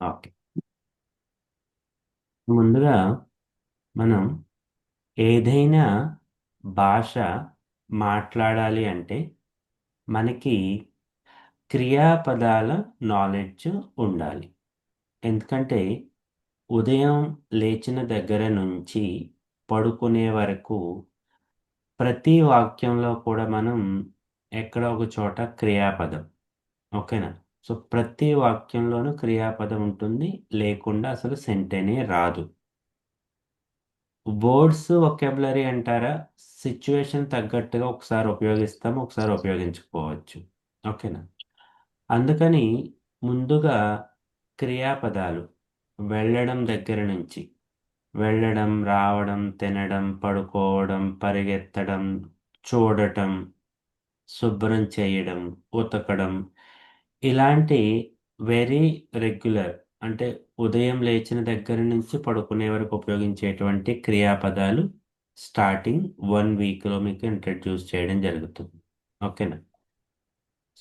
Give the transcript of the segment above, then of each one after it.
Okay. ముందుగా మనం ఏదైనా భాష మాట్లాడాలి అంటే మనకి క్రియాపదాల నాలెడ్జ్ ఉండాలి. ఎందుకంటే ఉదయం లేచిన దగ్గర నుంచి పడుకునే వరకు ప్రతి వాక్యంలో కూడా మనం ఎక్కడో ఒక చోట క్రియాపదం. ఓకేనా? సో ప్రతి వాక్యంలోనూ క్రియాపదం ఉంటుంది. లేకుండా అసలు సెంటెనే రాదు. వర్డ్స్ వొకాబులరీ అంటారా? సిచ్యువేషన్ తగ్గట్టుగా ఒకసారి ఉపయోగిస్తాం, ఒకసారి ఉపయోగించకపోవచ్చు. ఓకేనా? అందుకని ముందుగా క్రియాపదాలు వెళ్ళడం దగ్గర నుంచి వెళ్ళడం, రావడం, తినడం, పడుకోవడం, పరిగెత్తడం, చూడటం, శుభ్రం చేయడం, ఉతకడం ఇలాంటి వెరీ రెగ్యులర్ అంటే ఉదయం లేచిన దగ్గర నుంచి పడుకునే వరకు ఉపయోగించేటువంటి క్రియాపదాలు స్టార్టింగ్ 1 వీక్లో మీకు ఇంట్రడ్యూస్ చేయడం జరుగుతుంది. ఓకేనా?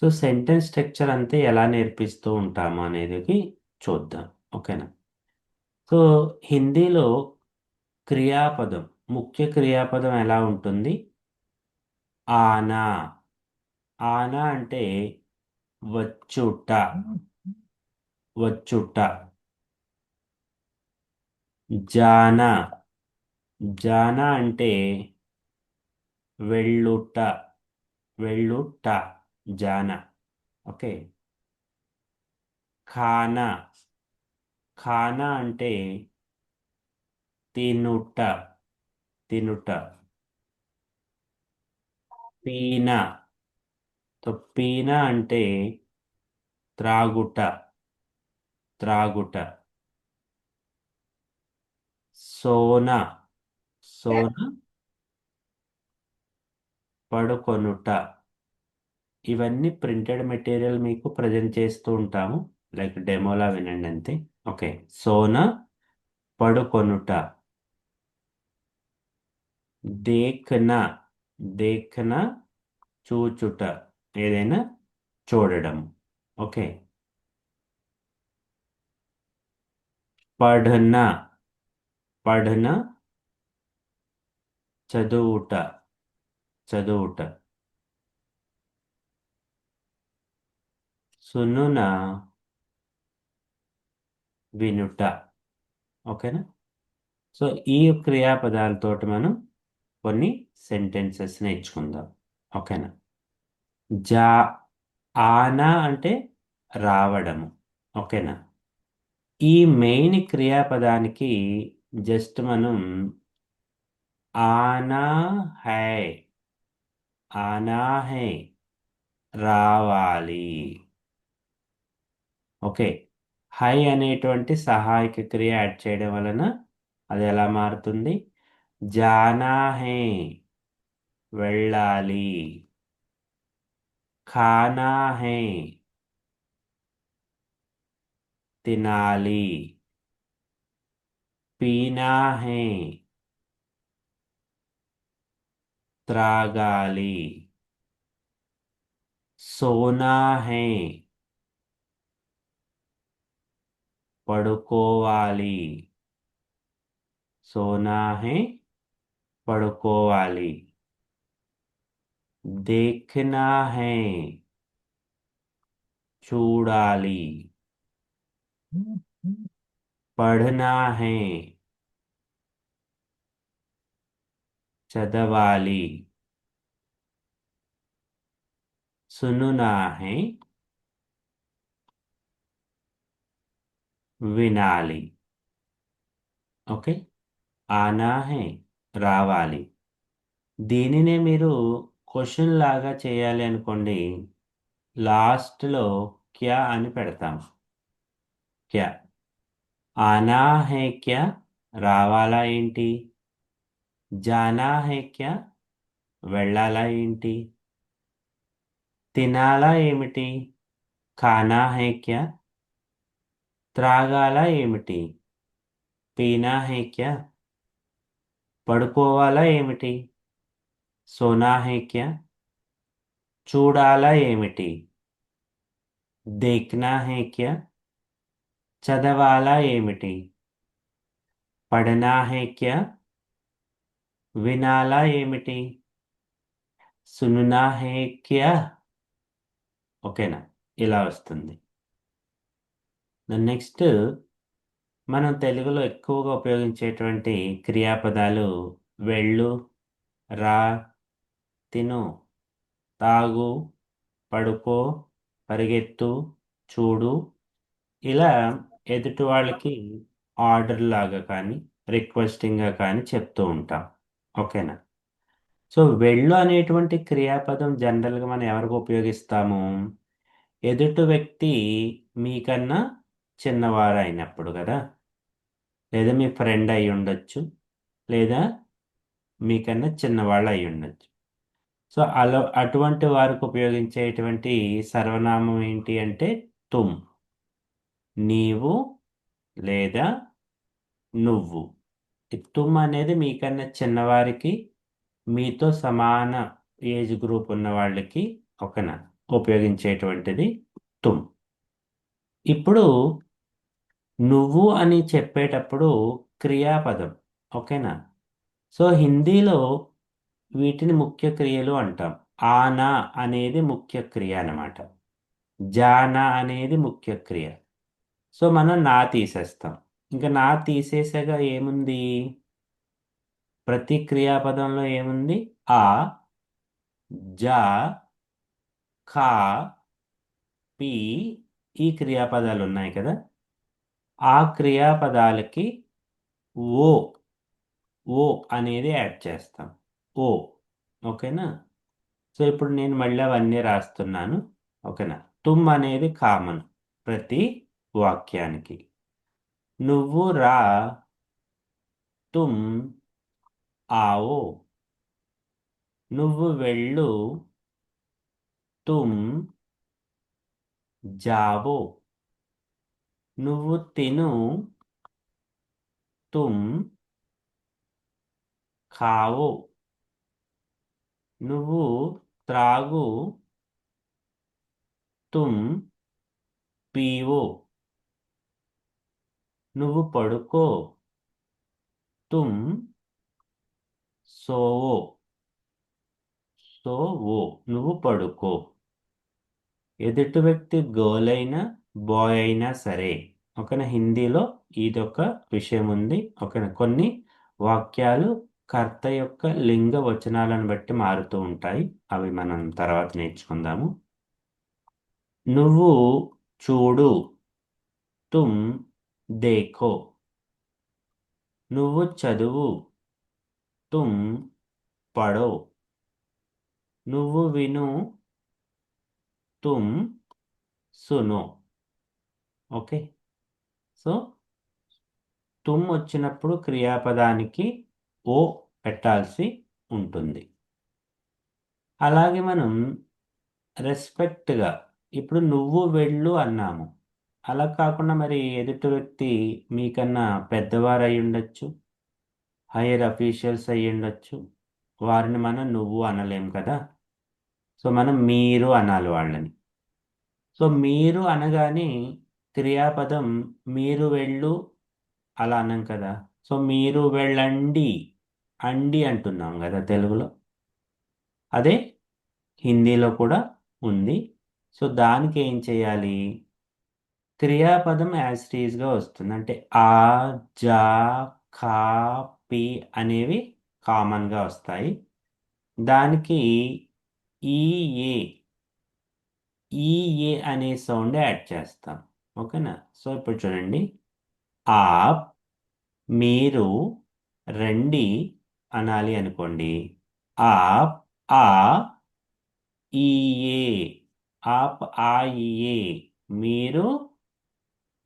సో సెంటెన్స్ స్ట్రక్చర్ అంతే ఎలా నేర్పిస్తూ ఉంటాము అనేది చూద్దాం. ఓకేనా? సో హిందీలో క్రియాపదం ముఖ్య క్రియాపదం ఎలా ఉంటుంది? ఆనా. ఆనా అంటే వచ్చుట. వచ్చుట. జానా. జానా అంటే వెళ్ళుట. వెళ్ళుట. జానా. ఓకే. ఖానా. ఖానా అంటే తినుట. తినుట. పీనా. తో పీనా అంటే త్రాగుట. త్రాగుట. సోనా. సోనా పడుకొనుట. ఇవన్నీ ప్రింటెడ్ మెటీరియల్ మీకు ప్రజెంట్ చేస్తూ ఉంటాము. లైక్ డెమోలా వినండి అంతే. ఓకే. సోనా పడుకొనుట. దేఖ్నా. దేఖ్నా చూచుట. ఏదైనా చూడడం. ఓకే. పఢనా. పఢనా చదువుట. చదువుట. సునునా వినుట. ఓకేనా? సో ఈ క్రియాపదాలతోటి మనం కొన్ని సెంటెన్సెస్ నేర్చుకుందాం. ఓకేనా? జా. ఆనా అంటే రావడము. ఓకేనా? ఈ మెయిన్ క్రియాపదానికి జస్ట్ మనం ఆనా హై. ఆనా హై రావాలి. ఓకే. హై అనేటువంటి సహాయక క్రియ యాడ్ చేయడం వలన అది ఎలా మారుతుంది? జానా హై వెళ్ళాలి. ఖానా హై తినాలి. పీనా హై త్రాగాలి. సోనా హై పడుకోవాలి. సోనా హై పడుకోవాలి. देखना है చూడాలి. పढ़ना है చదవాలి. सुनना है వినాలి. ఓకే. ఆనా హై రావాలి. దీనినే మీరు క్వశ్చన్ లాగా చేయాలి అనుకోండి. లాస్ట్లో క్యా అని పెడతాం. క్యా. ఆనా హై క్యా రావాలా ఏంటి? జానా హై క్యా వెళ్ళాలా ఏంటి? తినాలా ఏమిటి? ఖానా హై క్యా త్రాగాలా ఏమిటి? పీనా హై క్యా పడుకోవాలా ఏమిటి? సోనా హై క్యా చూడాలా ఏమిటి? देखना है क्या? చదవాలా ఏమిటి? పढ़ना है क्या? వినాలా ఏమిటి? సుననా హే క్యా? ఓకేనా? ఇలా వస్తుంది. నెక్స్ట్ మనం తెలుగులో ఎక్కువగా ఉపయోగించేటువంటి క్రియాపదాలు వెళ్ళు, రా, తిను, తాగు, పడుకో, పరిగెత్తు, చూడు. ఇలా ఎదుటి వాళ్ళకి ఆర్డర్ లాగా కానీ రిక్వెస్టింగ్గా కానీ చెప్తూ ఉంటాం. ఓకేనా? సో వెళ్ళు అనేటువంటి క్రియాపదం జనరల్గా మనం ఎవరికి ఉపయోగిస్తాము? ఎదుటి వ్యక్తి మీకన్నా చిన్నవారు అయినప్పుడు కదా, లేదా మీ ఫ్రెండ్ అయి ఉండొచ్చు, లేదా మీకన్నా చిన్నవాళ్ళు అయి ఉండొచ్చు. సో అలా అటువంటి వారికి ఉపయోగించేటువంటి సర్వనామం ఏంటి అంటే తుమ్. నీవు లేదా నువ్వు. ఈ తుమ్ అనేది మీకన్నా చిన్నవారికి, మీతో సమాన ఏజ్ గ్రూప్ ఉన్న వాళ్ళకి ఒకనా ఉపయోగించేటువంటిది తుమ్. ఇప్పుడు నువ్వు అని చెప్పేటప్పుడు క్రియాపదం. ఓకేనా? సో హిందీలో వీటిని ముఖ్య క్రియలు అంటాం. ఆనా అనేది ముఖ్య క్రియ అన్నమాట. జానా అనేది ముఖ్య క్రియ. సో మనం నా తీసేస్తాం. ఇంకా నా తీసేసాక ఏముంది? ప్రతి క్రియాపదంలో ఏముంది? ఆ, జా, ఖా, పి, ఈ క్రియాపదాలు ఉన్నాయి కదా. ఆ క్రియాపదాలకి ఓ ఓ అనేది యాడ్ చేస్తాం. ఓ. ఓకేనా? సో ఇప్పుడు నేను మళ్ళీ అవన్నీ రాస్తున్నాను. ఓకేనా? తుమ్ అనేది కామన్ ప్రతి వాక్యానికి. నువ్వు రా, తుమ్ ఆవో. నువ్వు వెళ్ళు, తుమ్ జావో. నువ్వు తిను, తుమ్ ఖావో. నువ్వు త్రాగు, తుమ్ పీవో. నువ్వు పడుకో, తుమ్ సోవో. సోవో, నువ్వు పడుకో. ఎదుటి వ్యక్తి గర్ల్ అయినా బాయ్ అయినా సరే. ఓకేనా? హిందీలో ఇదొక విషయం ఉంది. ఓకేనా? కొన్ని వాక్యాలు కర్త యొక్క లింగ వచనాలను బట్టి మారుతూ ఉంటాయి. అవి మనం తర్వాత నేర్చుకుందాము. నువ్వు చూడు, తుమ్ దేఖో. నువ్వు చదువు, తుమ్ పడో. నువ్వు విను, తుమ్ సునో. ఓకే? సో తుమ్ వచ్చినప్పుడు క్రియాపదానికి ఓ పెట్టాల్సి ఉంటుంది. అలాగే మనం రెస్పెక్ట్గా ఇప్పుడు నువ్వు వెళ్ళు అన్నాము. అలా కాకుండా మరి ఎదుటి వ్యక్తి మీకన్నా పెద్దవారు అయి ఉండొచ్చు, హైయర్ అఫీషియల్స్ అయి ఉండొచ్చు. వారిని మనం నువ్వు అనలేం కదా. సో మనం మీరు అనాలి వాళ్ళని. సో మీరు అనగానే క్రియాపదం మీరు వెళ్ళు అలా అన్నాం కదా. సో మీరు వెళ్ళండి, అండి అంటున్నాం కదా తెలుగులో. అదే హిందీలో కూడా ఉంది. సో దానికి ఏం చేయాలి? క్రియాపదం యాజ్ టీజ్గా వస్తుంది. అంటే ఆ, జా, ఖా, పి అనేవి కామన్గా వస్తాయి. దానికి ఈ, ఏ, ఈ, ఏ అనే సౌండ్ యాడ్ చేస్తాం. ఓకేనా? సో ఇప్పుడు చూడండి. ఆప్, మీరు రండి అనాలి అనుకోండి. ఆప్ ఆ ఈయే. ఆప్ ఆ ఈయే. మీరు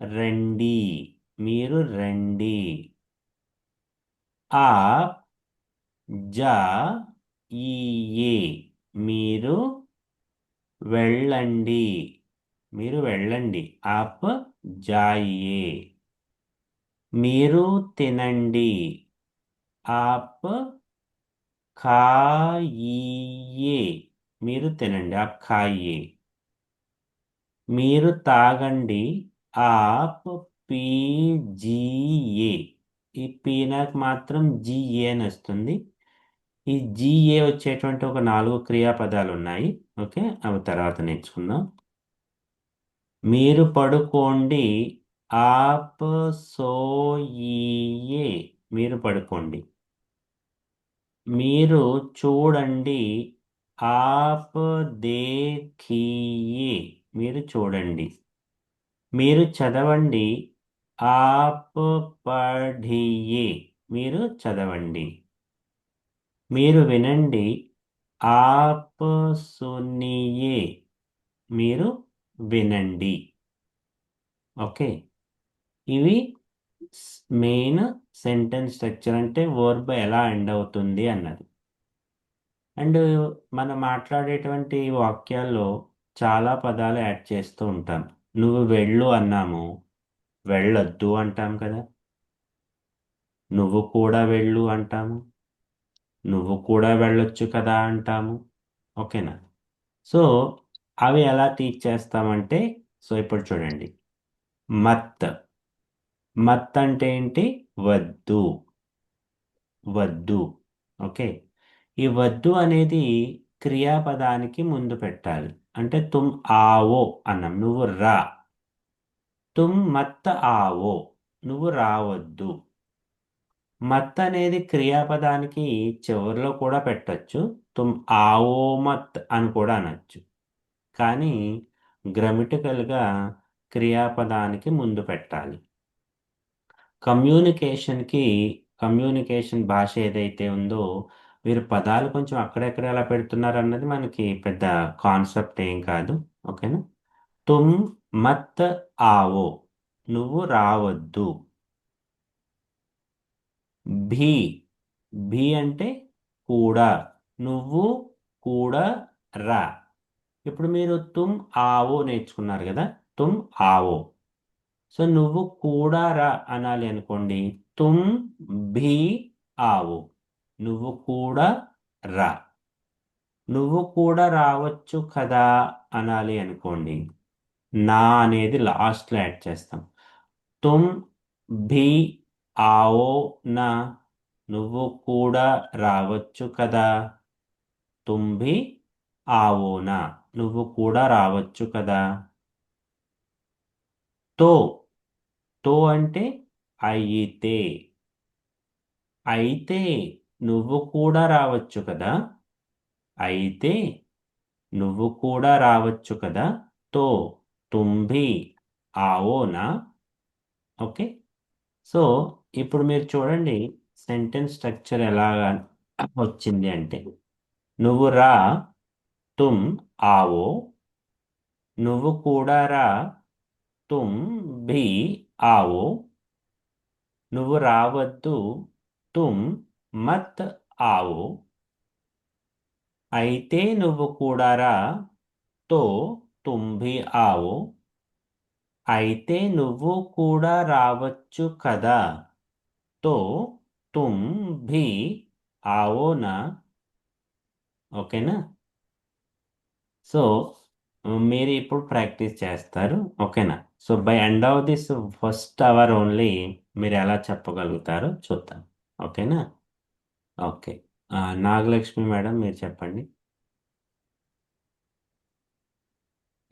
రండి. మీరు రండి. ఆప్ జా ఈయే. మీరు వెళ్ళండి. మీరు వెళ్ళండి. ఆప్ జాయియే. మీరు తినండి. ఆప్ ఖాయియే. మీరు తినండి, ఆప్ ఖాయియే. మీరు తాగండి, ఆప్ పీజియే. ఈ పీనాకు మాత్రం జిఏ అని వస్తుంది. ఈ జిఏ వచ్చేటువంటి ఒక 4 క్రియాపదాలు ఉన్నాయి. ఓకే, అవి తర్వాత నేర్చుకుందాం. మీరు పడుకోండి, ఆప్ సోయియే. మీరు పడుకోండి. మీరు చూడండి, ఆప్ దేఖియే. మీరు చూడండి. మీరు చదవండి, ఆప్ పఢియే. మీరు చదవండి. మీరు వినండి, ఆప్ సునియే. మీరు వినండి. ఓకే, ఇవి మెయిన్ సెంటెన్స్ స్ట్రక్చర్, అంటే వర్బ్ ఎలా ఎండ్ అవుతుంది అన్నది. అండ్ మనం మాట్లాడేటువంటి వాక్యాల్లో చాలా పదాలు యాడ్ చేస్తూ ఉంటాం. నువ్వు వెళ్ళు అన్నాము, వెళ్ళొద్దు అంటాం కదా. నువ్వు కూడా వెళ్ళు అంటాము, నువ్వు కూడా వెళ్ళొచ్చు కదా అంటాము. ఓకేనా? సో అవి ఎలా టీచ్ చేస్తామంటే, సో ఇప్పుడు చూడండి. మత్. మత్ అంటే ఏంటి? వద్దు. వద్దు. ఓకే, ఈ వద్దు అనేది క్రియాపదానికి ముందు పెట్టాలి. అంటే తుమ్ ఆవో అన్నాం, నువ్వు రా. తుమ్ మత్ ఆవో, నువ్వు రావద్దు. మత్ అనేది క్రియాపదానికి చివరిలో కూడా పెట్టొచ్చు. తుమ్ ఆవో మత్ అని కూడా అనొచ్చు. కానీ గ్రామటికల్గా క్రియాపదానికి ముందు పెట్టాలి. కమ్యూనికేషన్కి, కమ్యూనికేషన్ భాష ఏదైతే ఉందో, వీరు పదాలు కొంచెం అక్కడెక్కడ ఎలా పెడుతున్నారు అన్నది మనకి పెద్ద కాన్సెప్ట్ ఏం కాదు. ఓకేనా? తుమ్ మత్ ఆవో, నువ్వు రావద్దు. భీ. భీ అంటే కూడా, నువ్వు కూడా రా. ఇప్పుడు మీరు తుమ్ ఆవో నేర్చుకున్నారు కదా, తుమ్ ఆవో. సో నువ్వు కూడా రా అనాలి అనుకోండి, తుమ్ భీ ఆవో. నువ్వు కూడా రా. నువ్వు కూడా రావచ్చు కదా అనాలి అనుకోండి, నా అనేది లాస్ట్లో యాడ్ చేస్తాం. తుమ్ భీ ఆవో నా. నువ్వు కూడా రావచ్చు కదా. తుమ్ భీ ఆవో నా. నువ్వు కూడా రావచ్చు కదా. తో. తో అంటే అయితే. అయితే నువ్వు కూడా రావచ్చు కదా. అయితే నువ్వు కూడా రావచ్చు కదా. తో తుమ్ భీ ఆవో నా. ఓకే, సో ఇప్పుడు మీరు చూడండి, సెంటెన్స్ స్ట్రక్చర్ ఎలాగా వచ్చింది అంటే, నువ్వు రా, తుమ్ ఆవో. నువ్వు కూడా రా, తుమ్ భీ ఆవో. నువ్వు రావద్దు, తుమ్ మత్ ఆవో. అయితే నువ్వు కూడా రా, తో తుమ్ భీ ఆవో. అయితే నువ్వు కూడా రావచ్చు కదా, తో తుమ్ భీ ఆవో నా. ఓకేనా? సో మీరు ఇప్పుడు ప్రాక్టీస్ చేస్తారు. ఓకేనా? So by end of this first hour only మీరు ఎలా చెప్పగలుగుతారో చూద్దాం. ఓకేనా? ఓకే, నాగలక్ష్మి మేడం మీరు చెప్పండి.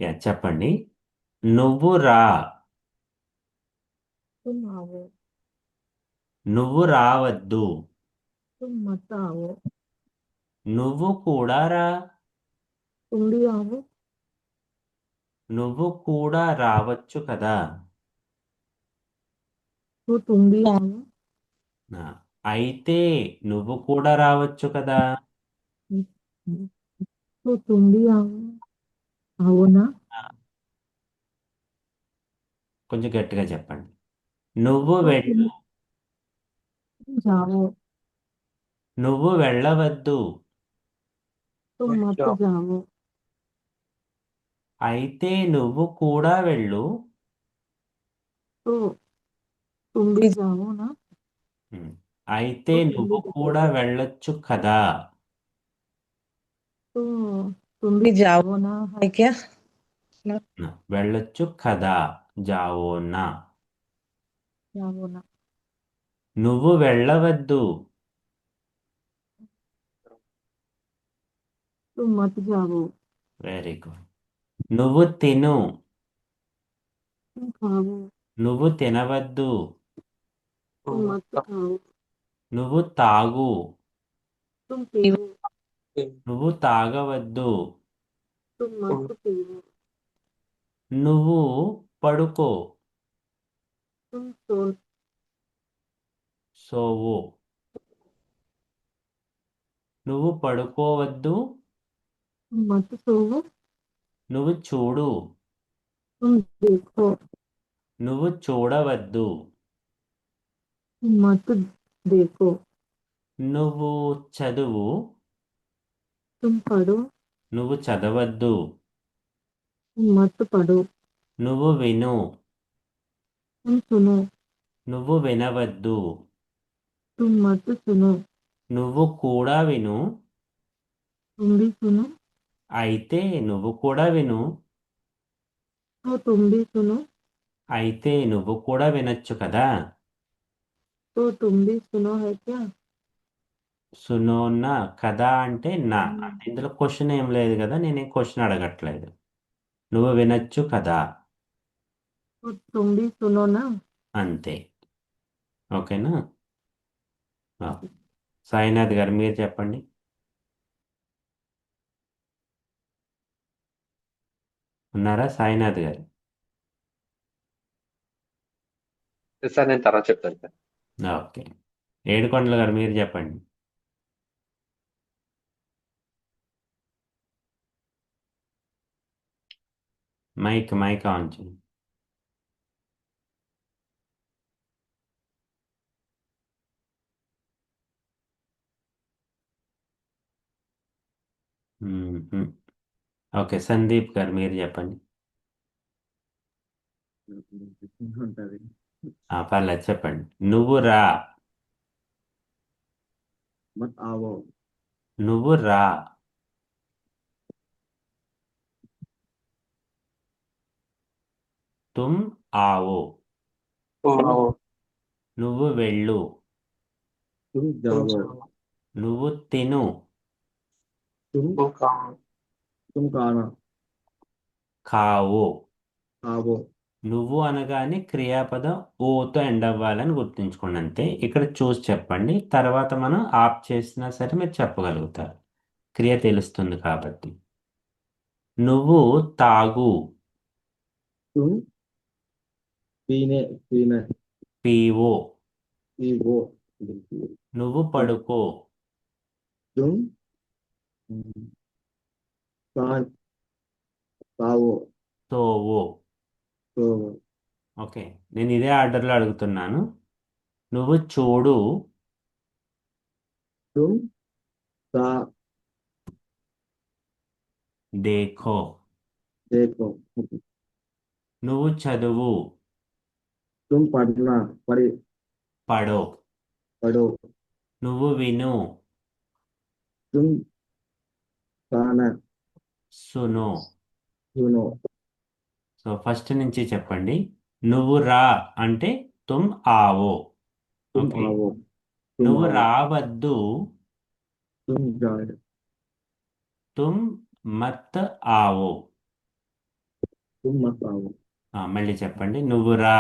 యా, చెప్పండి. నువ్వు రా. तुम आओ। నువ్వు రావద్దు. तुम मत आओ। నువ్వు కూడా రా. तुम भी आओ। నువ్వు కూడా రావచ్చు కదా. तो तुम भी आओ। ఆ, అయితే నువ్వు కూడా రావచ్చు కదా. तो तुम भी आओ। आओ ना। ఆ, కొంచెం గట్టిగా చెప్పండి. నువ్వు तो వెళ్ళు. तुम जाओ। నువ్వు వెళ్ళవద్దు. तुम मत जाओ। అయితే నువ్వు కూడా వెళ్ళు. तो तुम भी जाओ ना। ఉమ్, అయితే तो तुम भी నువ్వు जाओ। కూడా వెళ్ళొచ్చు కదా. तो तुम भी जाओ ना है क्या ना వెళ్ళొచ్చు కదా. జావోనా. जाओ ना నువ్వు వెళ్ళవద్దు. तुम मत जाओ వెరీ గుడ్. నువ్వు తిను. तुम खाओ నువ్వు తినవద్దు. तुम मत खाओ నువ్వు తాగు. तुम पियो నువ్వు తాగవద్దు. तुम मत पियो నువ్వు పడుకో. तुम सो సోవు. నువ్వు పడుకోవద్దు. तुम मत सोओ నువ్వు చూడు. तुम देखो నువ్వు చూడవద్దు. तुम मत देखो నువ్వు చదువు. तुम पढ़ो నువ్వు చదవద్దు. तुम मत पढ़ो నువ్వు విను. तुम सुनो నువ్వు వినవద్దు. तुम मत सुनो నువ్వు కూడా విను. तुम भी सुनो అయితే నువ్వు కూడా విను. तो तुम भी सुनो అయితే నువ్వు కూడా వినొచ్చు కదా. तो तुम भी सुनो है क्या సునోనా కదా అంటే నా అంటే ఇందులో క్వశ్చన్ ఏం లేదు కదా, నేనేం క్వశ్చన్ అడగట్లేదు. నువ్వు వినొచ్చు కదా. तो तुम भी सुनो ना అంతే. ఓకేనా. ఆ. సాయినాథ్ గారు మీరు చెప్పండి. ఉన్నారా సాయినాథ్ గారు? సార్ నేను తర్వాత చెప్తాను సార్. ఓకే. ఏడుకొండల గారు మీరు చెప్పండి. మైక్ ఆన్ చేయండి. మ్మ్. ఓకే, సందీప్ గారు మీరు చెప్పండి. ఉంటది. పర్లేదు చెప్పండి. నువ్వు రా. మత్ ఆవో నువ్వు రా. తుమ్ ఆవో. నువ్వు వెళ్ళు. తుమ్ జావో నువ్వు తిను. తుమ్ తుమ్ కానా కావు. ఆవో నువ్వు అనగానే క్రియాపదం ఓతో ఎండ్ అవ్వాలని గుర్తుంచుకోండి అంతే. ఇక్కడ చూసి చెప్పండి, తర్వాత మనం ఆప్ చేసినా సరే మీరు చెప్పగలుగుతారు, క్రియ తెలుస్తుంది కాబట్టి. నువ్వు తాగు. తుమ్ పీనే పీనే పీవో. పీవో నువ్వు పడుకో. తుమ్ కాన్ కావో తోవో. సో ఓకే, నేను ఇదే ఆర్డర్లో అడుగుతున్నాను. నువ్వు చూడు. తుమ్ తా దేఖో. దేఖో నువ్వు చదువు. తుమ్ పढ़ना పడి పడో. పడో నువ్వు విను. తుమ్ కానా సునో. సునో సో ఫస్ట్ నుంచి చెప్పండి. నువ్వు రా అంటే తుమ్ ఆవో. తుమ్ ఓకే. ఆవో తుమ్ నువ్వు ఆవో రావద్దు. తుమ్ జాయ్ తుమ్ మత్ ఆవో. తుమ్ మత్ ఆవో మళ్ళీ చెప్పండి. నువ్వు రా.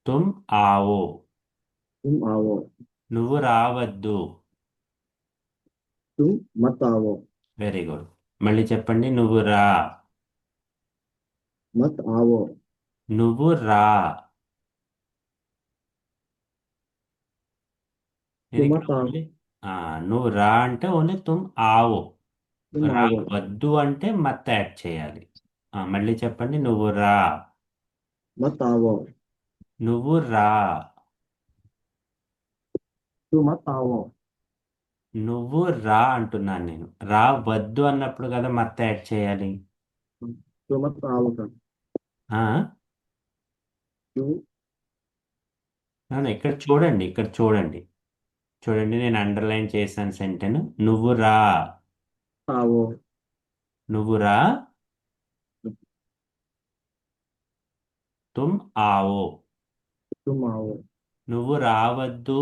తుమ్ ఆవో. తుమ్ ఆవో నువ్వు రావద్దు. తుమ్ మత్ ఆవో వెరీ గుడ్. మళ్ళీ చెప్పండి. నువ్వు రా. మత్ ఆవో నువ్వు రా. ఇది తుమ్ ఇక్కడ మత్ ఆవో ఓన్లీ నువ్వు రా అంటే ఓన్లీ తుమ్ ఆవో. తుమ్ రా ఆవో వద్దు అంటే మత్ యాడ్ చేయాలి. మళ్ళీ చెప్పండి. నువ్వు రా. మత్ ఆవో నువ్వు రా. తుమ్ మత్ ఆవో నువ్వు రా అంటున్నాను నేను. రా వద్దు అన్నప్పుడు కదా మత్ యాడ్ చేయాలి. తుమ్ మత్ ఆవో సార్ ఆ? తుమ్ అవును, ఇక్కడ చూడండి, ఇక్కడ చూడండి. చూడండి, నేను అండర్లైన్ చేశాను సెంటెన్. నువ్వు రా. आओ నువ్వు రా. తుమ్ ఆవో. तुम आओ నువ్వు రావద్దు.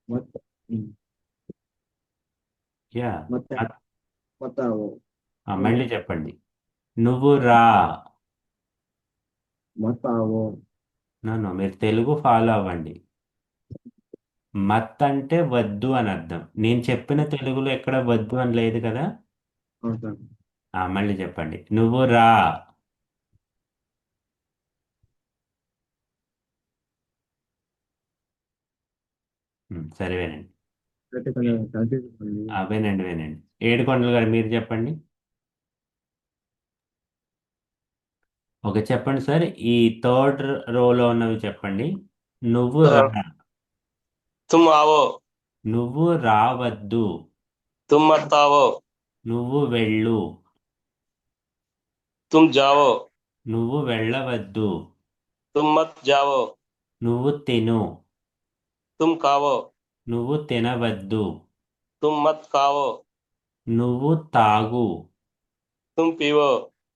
मत యా. मत मत आओ మళ్ళీ చెప్పండి. నువ్వు రా. मत आओ నన్ను మీరు తెలుగు ఫాలో అవ్వండి. మత్ అంటే వద్దు అని అర్థం. నేను చెప్పిన తెలుగులో ఎక్కడ వద్దు అని లేదు కదా. हाँ सर మళ్ళీ చెప్పండి. నువ్వు రా. సరే వినండి. అయితే కొంచెం కన్ఫ్యూజ్ ఉంది వినండి వినండి. ఏడుకొండలు గారు మీరు చెప్పండి. ఓకే, చెప్పండి సార్. ఈ థర్డ్ రోలో ఉన్నవి చెప్పండి. నువ్వు రా. तुम आओ, నువ్వు రావద్దు. तुम मत आओ, నువ్వు వెళ్ళు. तुम जाओ, నువ్వు వెళ్ళవద్దు. तुम मत जाओ, నువ్వు తిను. तुम खाओ, నువ్వు తినవద్దు. तुम मत खाओ, నువ్వు తాగు. तुम पीओ,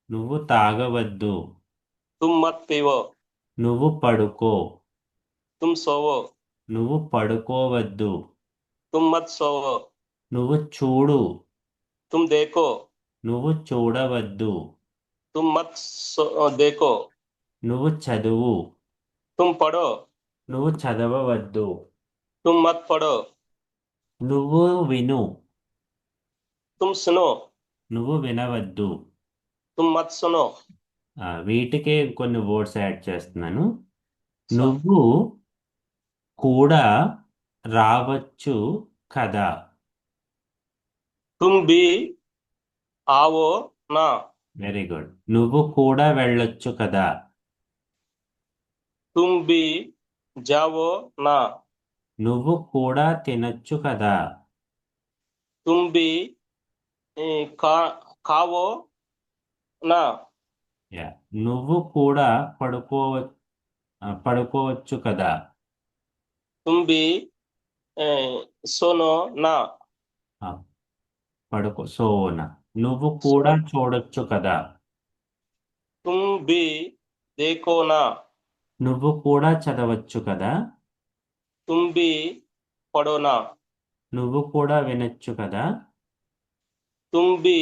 నువ్వు తాగవద్దు. तुम मत पीओ, నువ్వు పడుకో. तुम सोओ, నువ్వు పడుకోవద్దు. तुम मत सोओ, నువ్వు చూడు. तुम देखो, నువ్వు చూడవద్దు. तुम मत देखो, నువ్వు చదువు. तुम पढ़ो, నువ్వు చదవవద్దు. तुम मत पढ़ो, నువ్వు విను. तुम सुनो, నువ్వు వినవద్దు. तुम मत सुनो, వీటికే కొన్ని వర్డ్స్ యాడ్ చేస్తున్నాను. నువ్వు కూడా రావచ్చు కదా. तुम भी आओ ना, వెరీ గుడ్. నువ్వు కూడా వెళ్ళొచ్చు కదా. तुम भी जाओ ना, నువ్వు కూడా తినొచ్చు కదా. तुम भी खाओ ना, యా. నువ్వు కూడా పడుకోవచ్చు కదా. तुम भी सोनो ना, ఆ, సోనా. నువ్వు కూడా చూడొచ్చు కదా. तुम भी देखो ना, నువ్వు కూడా చదవచ్చు కదా. तुम भी पढ़ो ना, నువ్వు కూడా వినొచ్చు కదా. तुम भी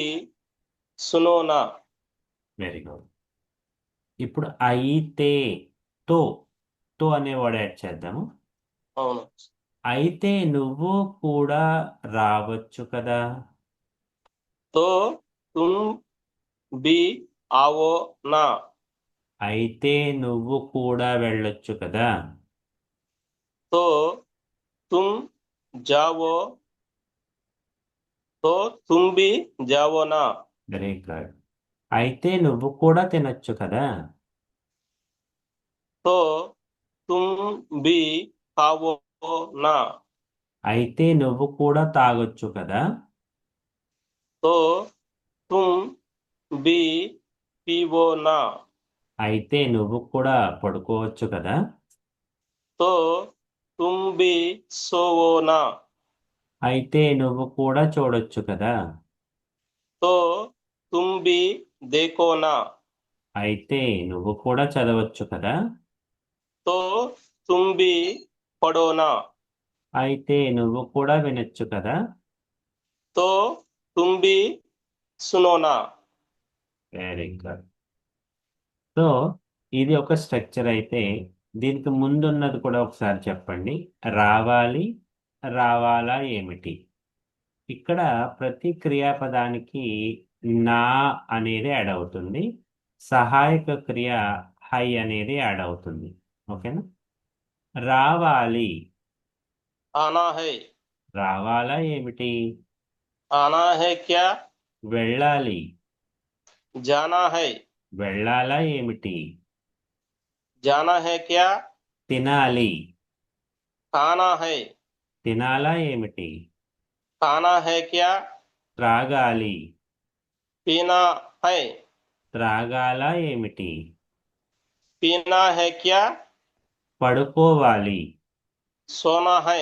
सुनो ना, వెరీ గుడ్. ఇప్పుడు అయితే తో తో అనే వర్డ్ యాడ్ చేద్దాము. అవును. అయితే నువ్వు కూడా రావచ్చు కదా. तो तुम भी आओ ना, అయితే నువ్వు కూడా వెళ్ళొచ్చు కదా. तो तुम जाओ, तो तुम भी जाओ ना, వెరీ గుడ్. అయితే నువ్వు కూడా తినొచ్చు కదా. तो तुम भी खाओ ना, అయితే నువ్వు కూడా తాగొచ్చు కదా. तो तुम भी पीवो ना, అయితే నువ్వు కూడా పడుకోవచ్చు కదా. तो तुम भी सोओ ना, అయితే నువ్వు కూడా చూడొచ్చు కదా. तो तुम भी देखो ना, అయితే నువ్వు కూడా చదవచ్చు కదా. तो तुम भी पढ़ो ना, అయితే నువ్వు కూడా వినొచ్చు కదా. तो तुम भी सुनो ना. Very good. సో ఇది ఒక స్ట్రక్చర్ అయితే, దీనికి ముందున్నది కూడా ఒకసారి చెప్పండి. రావాలి, రావాలా ఏమిటి. ఇక్కడ ప్రతి క్రియాపదానికి నా అనేది యాడ్ అవుతుంది. సహాయక క్రియ హై అనేది యాడ్ అవుతుంది. ఓకేనా. రావాలి. आना है, రావాలా ఏమిటి. आना है क्या, వెళ్ళాలి. जाना है, వెళ్ళాలా ఏమిటి. जाना है क्या, తినాలి. खाना है, తినాలా ఏమిటి. खाना है क्या, త్రాగాలి. पीना है, త్రాగాలా ఏమిటి. पीना है क्या, పడుకోవాలి. सोना है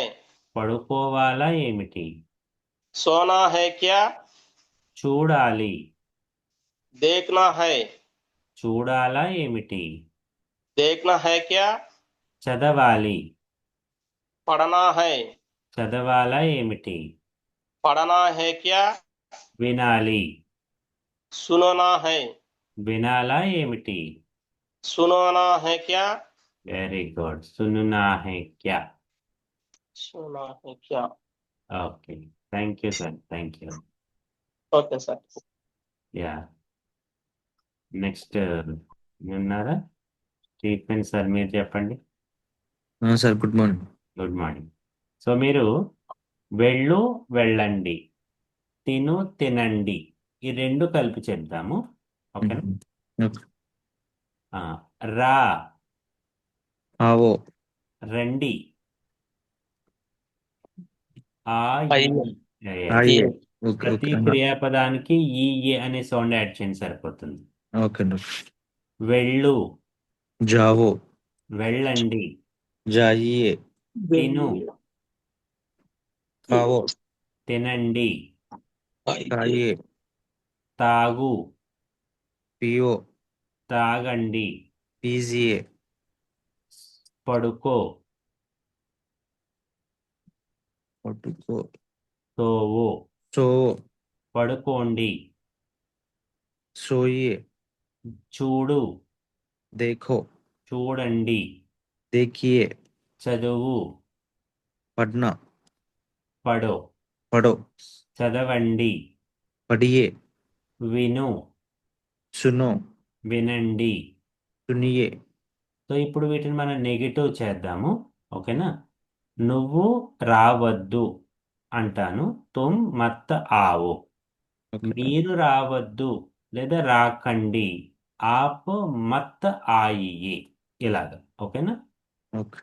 పడుకోవాలా ఏమిటి? सोना है क्या చూడాలి. देखना है చూడాలా ఏమిటి? देखना है क्या చదవాలి. पढ़ना है చదవాలా ఏమిటి? पढ़ना है क्या వినాలి. सुनना है వినాలా ఏమిటి? सुनना है क्या వెరీ గుడ్. సున్నా హై క్యా. सुना है क्या okay. Thank you sir. Thank you. Okay sir yeah. Next ఉన్నారా? స్టీఫెన్ సార్ మీరు చెప్పండి. Sir good morning. Good morning. So మీరు వెళ్ళు వెళ్ళండి, తిను తినండి, ఈ రెండు కలిపి చెప్దాము. ఓకే. ఓకే. రా ఆవో. రండి. ఆ అయ్యో. ఆయే. ఓకే ప్రతి ఓకే క్రియాపదానికి ఈ ఏ అనే సౌండ్ యాడ్ చేయండి సరిపోతుంది. ఓకే. వెళ్ళు జావో. వెళ్ళండి. జాయియే. తిను కావో. తినండి. కాయే. తాగు పియో. తాగండి. పీజియే. పడుకో పట్టుకో. తోవు సో. పడుకోండి. సోయే. చూడు देखो. చూడండి. देखिए. చదువు पढ़ना. పడో पढ़ो. చదవండి. पढ़िए. విను सुनो. వినండి. सुनिए. సో ఇప్పుడు వీటిని మనం నెగిటివ్ చేద్దాము. ఓకేనా? నువ్వు రావద్దు అంటాను, తుమ్ మత్ ఆవో. ఓకే. మీరు రావద్దు లేదా రాకండి, ఆప్ మత్ ఆయియే. ఇలాగా. ఓకేనా? ఓకే.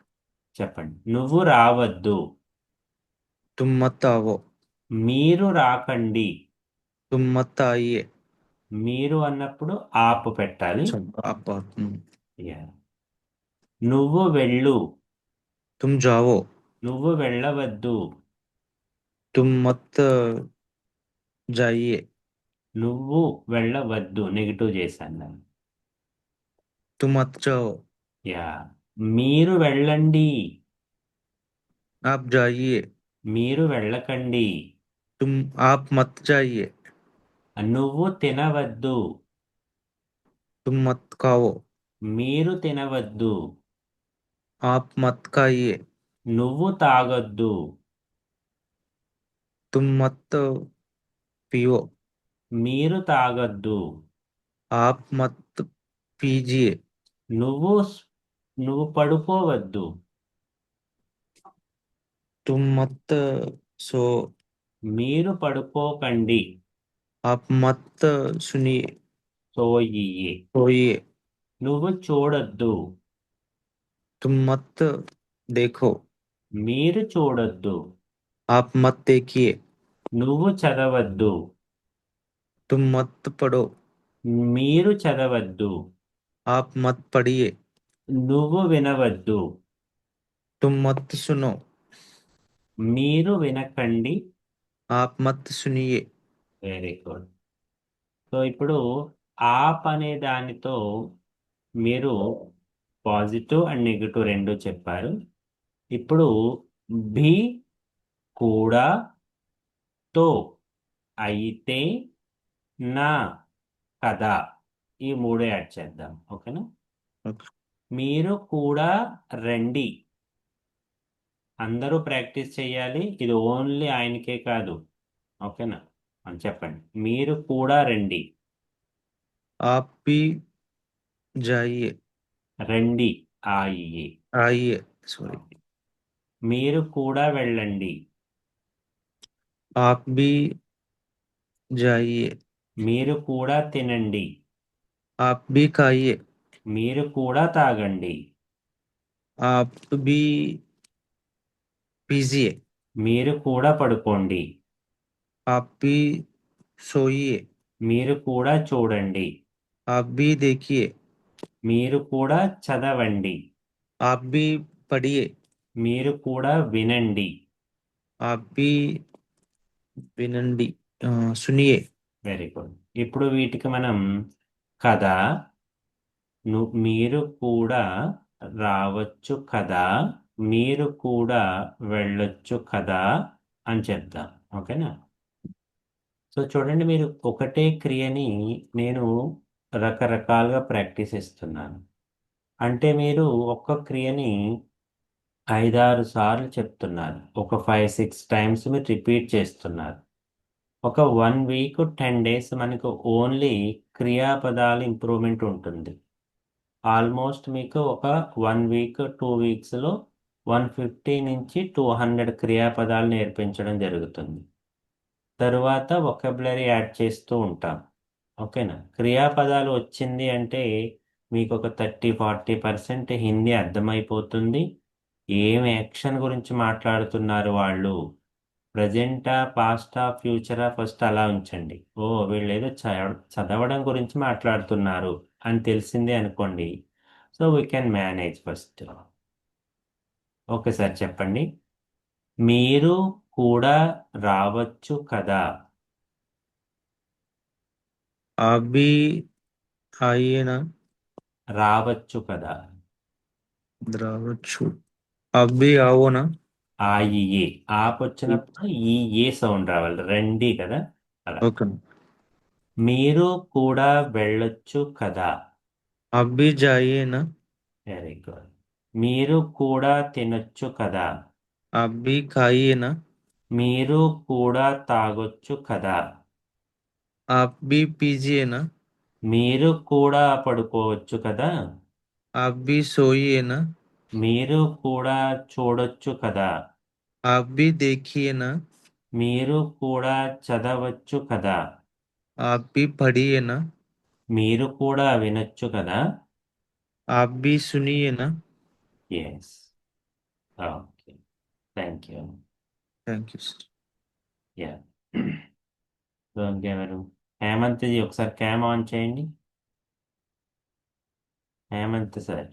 చెప్పండి. నువ్వు రావద్దు. तुम मत आओ. మీరు రాకండి. तुम मत आइए. మీరు అన్నప్పుడు ఆపు పెట్టాలి. सब आप. Yeah. నువ్వు వెళ్ళు. तुम जाओ. నువ్వు వెళ్ళవద్దు. तुम मत जाइए. నువ్వు వెళ్ళవద్దు నెగిటివ్ చేశాను నేను. तुम मत जाओ. యా. మీరు వెళ్ళండి. आप जाइए. మీరు వెళ్ళకండి. तुम आप मत जाइए. నువ్వు తినవద్దు. तुम मत खाओ. మీరు తినవద్దు. आप मत खाइए. నువ్వు తాగొద్దు. तुम मत पियो. మీరు తాగొద్దు. आप मत पीजिए. నువ్వు నువ్వు పడుకోవద్దు. तुम मत सो. మీరు పడుకోకండి. आप मत सुनिए. సోయియే. सोइए. నువ్వు చూడొద్దు. तुम मत देखो. మీరు చూడొద్దు. आप मत देखिए. నువ్వు చదవద్దు. तुम मत पढ़ो. మీరు చదవద్దు. आप मत पढ़िए. నువ్వు వినవద్దు. तुम मत सुनो. మీరు వినకండి. आप मत सुनिए. Very good. సో ఇప్పుడు ఆప్ అనే దానితో మీరు పాజిటివ్ అండ్ నెగిటివ్ రెండు చెప్పారు. ఇప్పుడు భీ కూడా, తో, అయితే, నా, కదా, ఈ మూడు యాడ్ చేద్దాం. ఓకేనా? ఓకే. మీరు కూడా రండి. అందరూ ప్రాక్టీస్ చేయాలి. ఇది ఓన్లీ ఆయనకే కాదు. ఓకేనా? అని చెప్పండి. మీరు కూడా రండి. आप भी जाइए. రండి ఆయియే. आइए. सॉरी. మీరు కూడా వెళ్ళండి. आप भी जाइए. మీరు కూడా తినండి. आप भी खाइए. మీరు కూడా తాగండి. आप भी पीजिए. మీరు కూడా పడుకోండి. आप भी सोइए. మీరు కూడా చూడండి. आप भी देखिए. మీరు కూడా చదవండి. आप भी पढ़िए మీరు కూడా వినండి. आप भी विनंडी सुनिए వెరీ గుడ్. ఇప్పుడు వీటికి మనం కదా, మీరు కూడా రావచ్చు కదా, మీరు కూడా వెళ్ళొచ్చు కదా అని చెప్తాం. ఓకేనా? సో చూడండి, మీరు ఒకటే క్రియని నేను రకరకాలుగా ప్రాక్టీస్ ఇస్తున్నాను. అంటే మీరు ఒక్క క్రియని 5-6 సార్లు చెప్తున్నారు. ఒక 5-6 టైమ్స్ మీరు రిపీట్ చేస్తున్నారు. ఒక 1 వీక్ 10 డేస్ మనకు ఓన్లీ క్రియాపదాలు ఇంప్రూవ్మెంట్ ఉంటుంది. ఆల్మోస్ట్ మీకు ఒక 1 వీక్ 2 వీక్స్లో 150 నుంచి 200 క్రియాపదాలు నేర్పించడం జరుగుతుంది. తరువాత వొకాబులరీ యాడ్ చేస్తూ ఉంటాం. ఓకేనా? క్రియాపదాలు వచ్చింది అంటే మీకు ఒక 30-40% హిందీ అర్థమైపోతుంది. ఏం యాక్షన్ గురించి మాట్లాడుతున్నారు వాళ్ళు, ప్రజెంటా, పాస్టా, ఫ్యూచరా, ఫస్ట్ అలా ఉంచండి. ఓ వీళ్ళు ఏదో చదవడం గురించి మాట్లాడుతున్నారు అని తెలిసిందే అనుకోండి. So we can manage first. Okay sir, చెప్పండి. మీరు కూడా రావచ్చు కదా. आप भी आइए ना రావచ్చు కదా. द्रावच्छू आप भी आओ ना ఆ ఈ ఏ ఆప్ వచ్చినప్పుడు ఈ ఏ సౌండ్ రావాలి. రెండి కదా, అలా. ओके మీరు కూడా వెళ్ళొచ్చు కదా. आप भी जाइए ना వెరీ గుడ్. మీరు కూడా తినొచ్చు కదా. आप भी खाइए ना మీరు కూడా తాగొచ్చు కదా. आप भी पीजिए ना మీరు కూడా పడుకోవచ్చు కదా. आप भी सोइए ना మీరు కూడా చూడొచ్చు కదా. आप भी देखिए ना మీరు కూడా చదవచ్చు కదా. आप भी पढ़िए ना మీరు కూడా వినొచ్చు కదా. आप भी सुनिए ना yes. Okay, thank you. Thank you sir yeah. So ఇంకెవరు? హేమంత్జీ ఒకసారి క్యామ్ ఆన్ చేయండి. Hemant sir.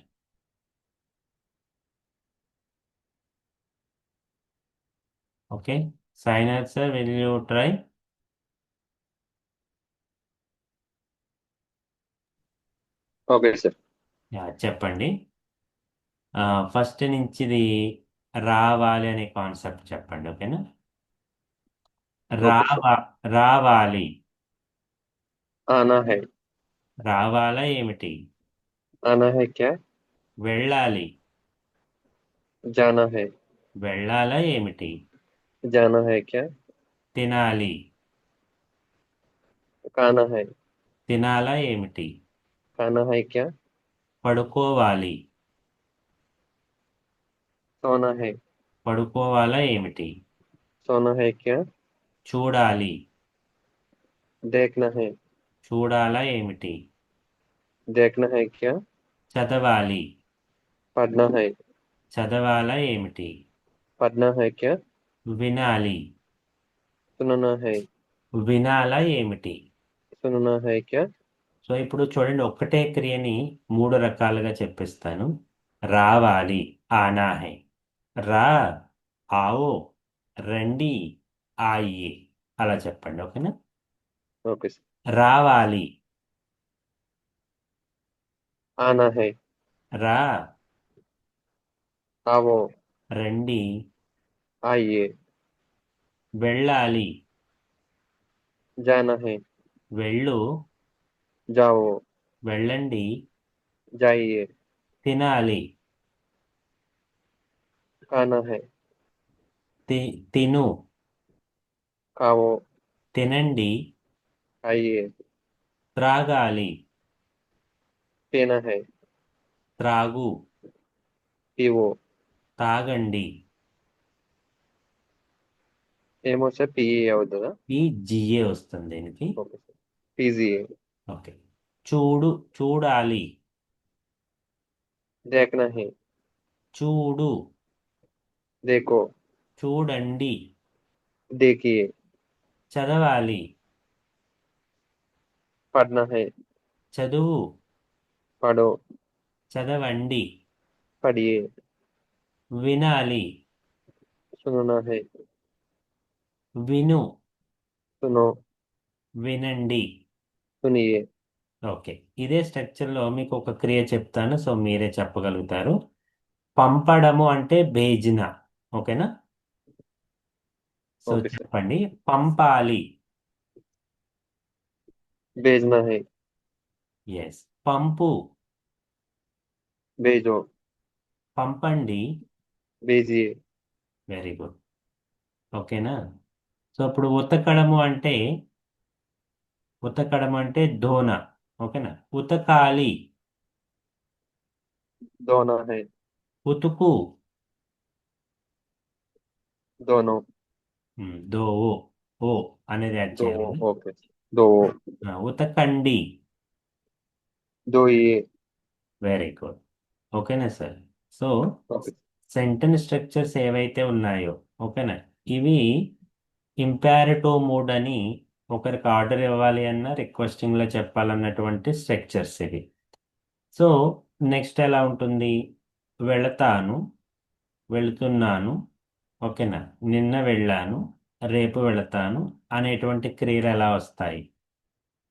Okay. సైనర్ sir, will you try? Okay sir. Yeah, చెప్పండి. ఫస్ట్ నుంచి ఇది రావాలి అనే కాన్సెప్ట్ చెప్పండి. ఓకేనా? Okay sir. రావాలి. ఆనా హై. రావాలా ఏమిటి? ఆనా హై క్యా? వెళ్ళాలి. జానా హై. వెళ్ళాలా ఏమిటి? జానా హై క్యా? తినాలి. కానా హై. తినాలా ఏమిటి? కానా హై క్యా? పడుకోవాలి. సోనా హై. పడుకోవాలా ఏమిటి? సోనా హై క్యా? చూడాలి. देखना है. చూడాలా ఏమిటి? देखना है क्या? చదవాలి. पढ़ना है. చదవాలా ఏమిటి? पढ़ना है क्या? వినాలి. सुनना है. వినాలా ఏమిటి? सुनना है क्या? సో ఇప్పుడు చూడండి, ఒక్కటే క్రియని 3 రకాలుగా చెప్పిస్తాను. రావాలి, ఆనా హై. రా, ఆవో, రండి, ఆయియే. అలా చెప్పండి. ఓకేనా? Okay sir. రావాలి. आना है. రా, आओ. రండి, आइए. వెళ్ళాలి. जाना है. వెళ్ళు, जाओ. వెళ్ళండి, जाइए. తినాలి. खाना है. తిను, खाओ. తినండి, आइए. త్రాగాలి. पीना है. త్రాగు, पीवो. తాగండి. ఏమో సార్, పిఈ అవుతుందా? ఈ జిఏ వస్తుంది దీనికి. Okay sir. పీజీఏ. ఓకే. చూడాలి. देखना है. చూడు, देखो. చూడండి. देखिए. చదవాలి. पढ़ना है. చదువు, पढ़ो. చదవండి. पढ़िए। వినాలి, सुनना है। విను, सुनो। వినండి. सुनिए। ఓకే, ఇదే స్ట్రక్చర్లో మీకు ఒక క్రియ చెప్తాను, సో మీరే చెప్పగలుగుతారు. పంపడము అంటే భేజన. ఓకేనా? So okay sir. చెప్పండి. పంపాలి. भेजना है। ఎస్. పంపు. भेजो। పంపండి. भेजिए। Very good. ఓకేనా? సో ఇప్పుడు ఉతకడం అంటే ధోన. ఓకేనా? ఉతకాలి. धोना है। ఉతుకు. दोनों। దోవు. ఓ అనేది యాడ్ दो। చేయాలి కదా. ओके। दो। ఉతకండి. धोइए। Very good. ఓకేనా sir? So okay. Sentence structures ఏవైతే ఉన్నాయో, ఓకేనా, ఇవి ఇంపారిటివ్ మూడ్ అని ఒకరికి ఆర్డర్ ఇవ్వాలి అన్న రిక్వెస్టింగ్లో చెప్పాలన్నటువంటి స్ట్రక్చర్స్ ఇవి. సో నెక్స్ట్ ఎలా ఉంటుంది? వెళతాను, వెళుతున్నాను, ఓకేనా, నిన్న వెళ్ళాను, రేపు వెళతాను అనేటువంటి క్రియలు ఎలా వస్తాయి?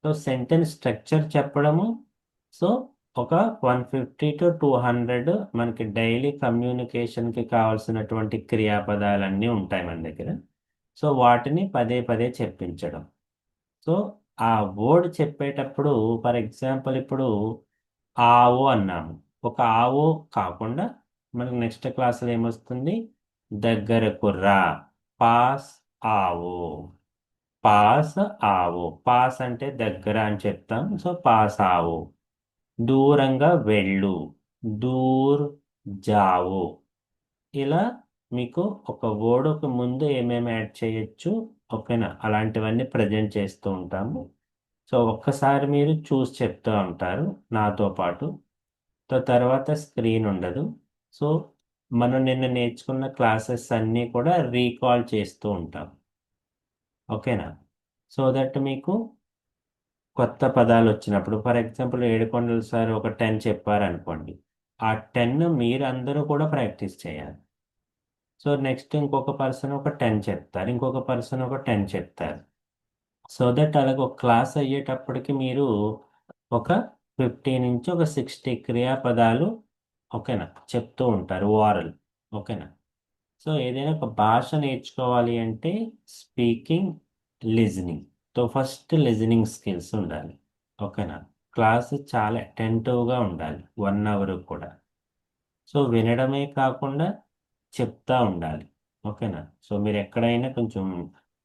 సో సెంటెన్స్ స్ట్రక్చర్ చెప్పడము. సో ఒక 150 to 200 మనకి డైలీ కమ్యూనికేషన్కి కావాల్సినటువంటి క్రియాపదాలన్నీ ఉంటాయి మన దగ్గర. సో వాటిని పదే పదే చెప్పించడం. సో ఆ వర్డ్ చెప్పేటప్పుడు ఫర్ ఎగ్జాంపుల్ ఇప్పుడు ఆవు అన్నాము. ఒక ఆవు కాకుండా మనకి నెక్స్ట్ క్లాస్లో ఏమొస్తుంది? దగ్గరకు రా, పాస్ ఆవు. పాస్ ఆవు. పాస్ అంటే దగ్గర అని చెప్తాం. సో పాస్ ఆవు. దూరంగా వెళ్ళు, దూర్ జావు. ఇలా మీకు ఒక వర్డ్కి ముందు ఏమేమి యాడ్ చేయొచ్చు, ఓకేనా, అలాంటివన్నీ ప్రజెంట్ చేస్తూ ఉంటాము. సో ఒక్కసారి మీరు చూసి చెప్తూ ఉంటారు నాతో పాటు. తర్వాత స్క్రీన్ ఉండదు. సో మనం నిన్న నేర్చుకున్న క్లాసెస్ అన్నీ కూడా రీకాల్ చేస్తూ ఉంటాం. ఓకేనా? సో దట్ మీకు కొత్త పదాలు వచ్చినప్పుడు ఫర్ ఎగ్జాంపుల్ ఏడుకొండలు సార్ ఒక 10 చెప్పారనుకోండి, ఆ 10 మీరు అందరూ కూడా ప్రాక్టీస్ చేయాలి. సో నెక్స్ట్ ఇంకొక పర్సన్ ఒక 10 చెప్తారు, ఇంకొక పర్సన్ ఒక 10 చెప్తారు. సో దట్ అలాగ ఒక క్లాస్ అయ్యేటప్పటికి మీరు ఒక 50 నుంచి ఒక 60 క్రియాపదాలు, ఓకేనా, చెప్తూ ఉంటారు ఓరల్. ఓకేనా? సో ఏదైనా ఒక భాష నేర్చుకోవాలి అంటే speaking, listening. So first listening skills ఉండాలి. ఓకేనా? క్లాస్ చాలా అటెంటివ్గా ఉండాలి 1 అవర్ కూడా. సో వినడమే కాకుండా చెప్తా ఉండాలి. ఓకేనా? సో మీరు ఎక్కడైనా కొంచెం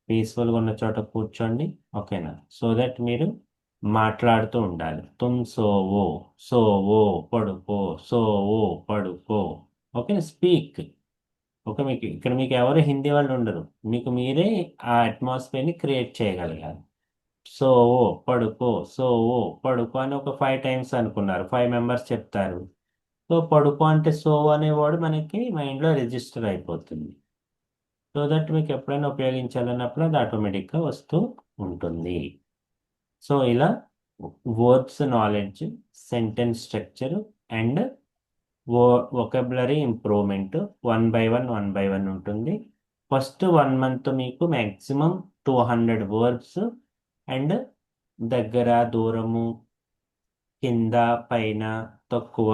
పీస్ఫుల్గా ఉన్న చోట కూర్చోండి. ఓకేనా? సో దట్ మీరు మాట్లాడుతూ ఉండాలి. తుమ్ సోవో, సోవో పడుకో, సోవో పడుకో. Okay, speak. ఓకే, మీకు ఎవరు హిందీ వాళ్ళు ఉండరు. మీకు మీరే ఆ అట్మాస్ఫియర్ని క్రియేట్ చేయగలగాలి. సో ఓ పడుకో, సో ఓ పడుకో అని ఒక 5 టైమ్స్ అనుకున్నారు, 5 మెంబర్స్ చెప్తారు. సో పడుకో అంటే సో అనే వర్డ్ మనకి మైండ్లో రిజిస్టర్ అయిపోతుంది. సో దట్ మీకు ఎప్పుడైనా ఉపయోగించాలన్నప్పుడు అది ఆటోమేటిక్గా వస్తూ ఉంటుంది. సో ఇలా words knowledge, sentence structure and vocabulary improvement 1 by 1 ఉంటుంది. ఫస్ట్ 1 month మీకు మ్యాక్సిమం 200 వర్డ్స్ అండ్ దగ్గర, దూరము, కింద, పైన, తక్కువ,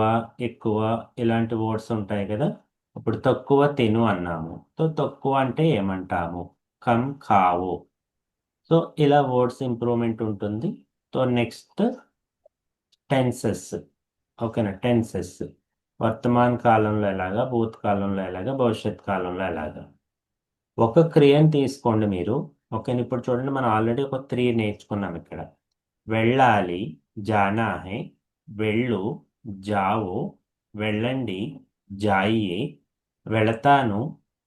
ఎక్కువ ఇలాంటి వర్డ్స్ ఉంటాయి కదా. ఇప్పుడు తక్కువ తిను అన్నాము. సో తక్కువ అంటే ఏమంటాము? Come Khao. సో ఇలా వర్డ్స్ ఇంప్రూవ్మెంట్ ఉంటుంది. So next tenses. ఓకేనా? టెన్సెస్ వర్తమాన కాలంలో ఎలాగా, భూతకాలంలో ఎలాగా, భవిష్యత్ కాలంలో ఎలాగా. ఒక క్రియను తీసుకోండి మీరు. ఓకేనా? ఇప్పుడు చూడండి, మనం ఆల్రెడీ ఒక 3 నేర్చుకున్నాం ఇక్కడ. వెళ్ళాలి, జానా హై. వెళ్ళు, జావో. వెళ్ళండి, జాయియే. వెళతాను,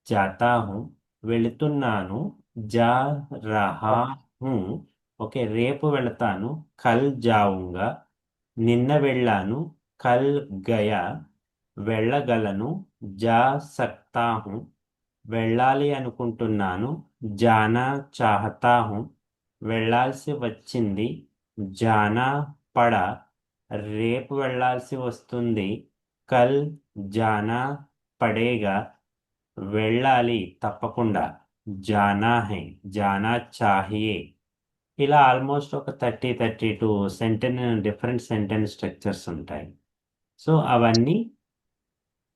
జాతా హూ. వెళుతున్నాను, జా రహా హూ. ఓకే, రేపు వెళతాను, కల్ జాऊंगा. నిన్న వెళ్ళాను, కల్ గయా. వెళ్ళగలను, జా సక్తా హూ. వెళ్ళాలి అనుకుంటున్నాను, జానా చాహతా హూ. వెళ్ళాల్సి వచ్చింది, జానా పడా. రేపు వెళ్ళాల్సి వస్తుంది, కల్ జానా పడేగా, వెళ్ళాలి తప్పకుండా. జానా హై, జానా చాహియే. ఇలా ఆల్మోస్ట్ ఒక 32 డిఫరెంట్ సెంటెన్స్ స్ట్రక్చర్స్ ఉంటాయి. సో అవన్నీ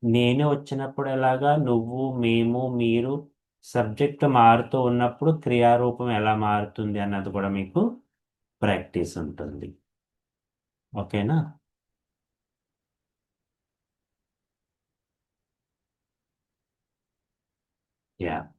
నేను వచ్చినప్పుడు ఎలాగా, నువ్వు, మేము, మీరు, సబ్జెక్ట్ మారుతూ ఉన్నప్పుడు క్రియారూపం ఎలా మారుతుంది అన్నది కూడా మీకు ప్రాక్టీస్ ఉంటుంది. ఓకేనా?